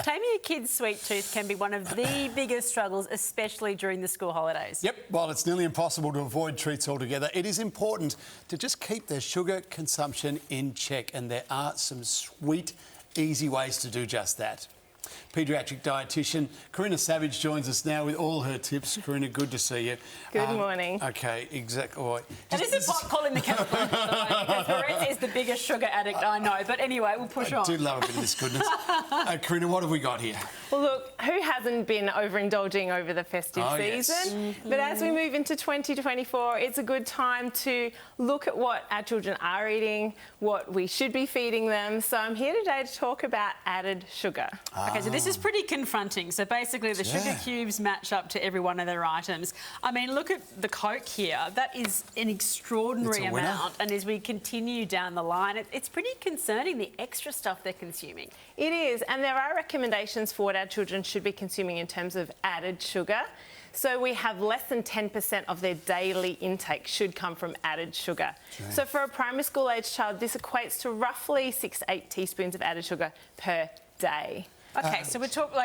Taming a kid's sweet tooth can be one of the biggest struggles, especially during the school holidays. Yep, while it's nearly impossible to avoid treats altogether, it is important to just keep their sugar consumption in check, and there are some sweet, easy ways to do just that. Pediatric dietitian Karina Savage joins us now with all her tips. Karina, good to see you. Good morning. Okay, exactly. Right. And this is pot calling the kettle black, by the way, because Lorenz is the biggest sugar addict I know. But anyway, we'll push on. I do love a bit of this goodness. Karina, what have we got here? Well, look, who hasn't been overindulging over the festive season? Yes. Mm-hmm. But as we move into 2024, it's a good time to look at what our children are eating, what we should be feeding them. So I'm here today to talk about added sugar. Okay, so this is pretty confronting. So basically the sugar cubes match up to every one of their items. I mean, look at the Coke here. That is an extraordinary amount. And as we continue down the line, it's pretty concerning, the extra stuff they're consuming. It is, and there are recommendations for what our children should be consuming in terms of added sugar. So we have less than 10% of their daily intake should come from added sugar. Okay. So for a primary school age child, this equates to roughly 6 to 8 teaspoons of added sugar per day. Okay, so we're talking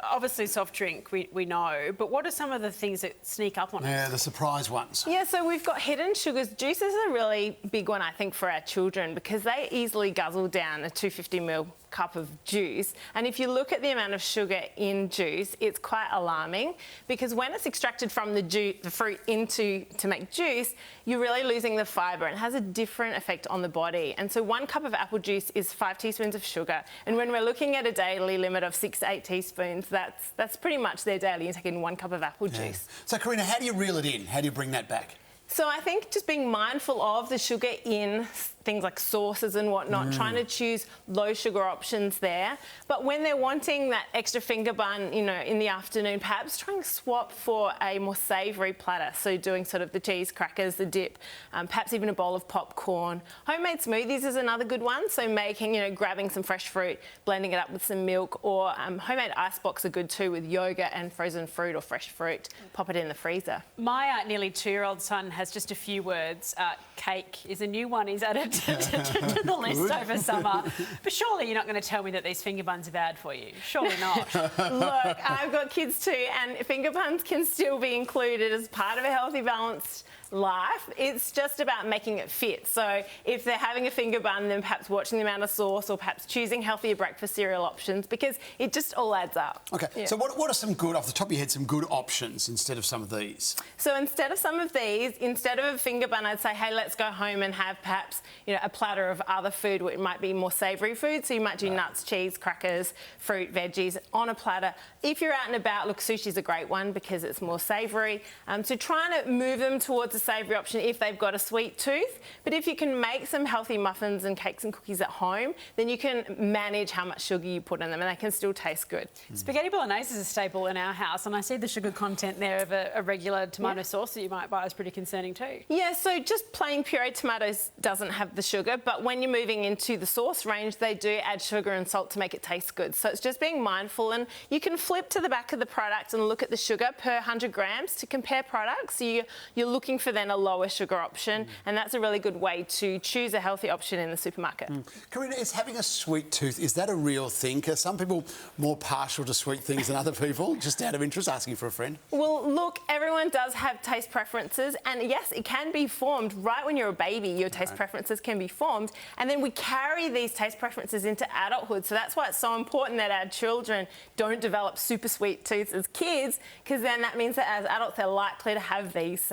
obviously soft drink, we know, but what are some of the things that sneak up on us? Yeah, the surprise ones. Yeah, so we've got hidden sugars. Juice is a really big one, I think, for our children because they easily guzzle down a 250ml cup of juice. And if you look at the amount of sugar in juice, it's quite alarming because when it's extracted from the fruit to make juice, you're really losing the fibre and it has a different effect on the body. And so 1 cup of apple juice is 5 teaspoons of sugar. And when we're looking at a daily limit of 6 to 8 teaspoons, that's pretty much their daily intake in 1 cup of apple juice. So Karina, how do you reel it in? How do you bring that back? So I think just being mindful of the sugar in things like sauces and whatnot, trying to choose low sugar options there. But when they're wanting that extra finger bun, you know, in the afternoon, perhaps trying to swap for a more savoury platter. So doing sort of the cheese, crackers, the dip, perhaps even a bowl of popcorn. Homemade smoothies is another good one. So making, grabbing some fresh fruit, blending it up with some milk, or homemade ice blocks are good too with yogurt and frozen fruit or fresh fruit. Pop it in the freezer. My nearly 2-year-old son has just a few words. Cake is a new one he's added to the list over summer. But surely you're not going to tell me that these finger buns are bad for you. Surely not. Look, I've got kids too, and finger buns can still be included as part of a healthy, balanced life. It's just about making it fit. So if they're having a finger bun, then perhaps watching the amount of sauce or perhaps choosing healthier breakfast cereal options because it just all adds up. Okay, so what are some good, off the top of your head, some good options instead of some of these? So instead of some of these, instead of a finger bun, I'd say, hey, let's go home and have perhaps, a platter of other food. It might be more savoury food. So you might do nuts, cheese, crackers, fruit, veggies on a platter. If you're out and about, look, sushi's a great one because it's more savoury. So trying to move them towards a savoury option if they've got a sweet tooth. But if you can make some healthy muffins and cakes and cookies at home, then you can manage how much sugar you put in them and they can still taste good. Spaghetti bolognese is a staple in our house, and I see the sugar content there of a regular tomato sauce that you might buy is pretty concerning too. Yeah, so just plain pureed tomatoes doesn't have the sugar, but when you're moving into the sauce range, they do add sugar and salt to make it taste good. So it's just being mindful, and you can flip to the back of the product and look at the sugar per 100 grams to compare products. So you're looking for then a lower sugar option, and that's a really good way to choose a healthy option in the supermarket. Karina, is having a sweet tooth, is that a real thing? Are some people more partial to sweet things than other people? Just out of interest, asking for a friend. Well, look, everyone does have taste preferences, and yes, it can be formed right when you're a baby. Your taste preferences can be formed, and then we carry these taste preferences into adulthood. So that's why it's so important that our children don't develop super sweet teeth as kids, because then that means that as adults they're likely to have these,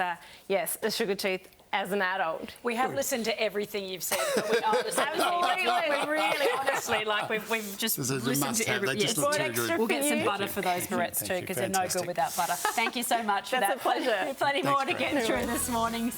a sugar tooth as an adult. We have listened to everything you've said, but we understand. We really, honestly, we've just listened to everything. Yes. We'll get some butter for those barrettes too, because they're no good without butter. Thank you so much for that. That's a pleasure. Plenty more to get through this morning.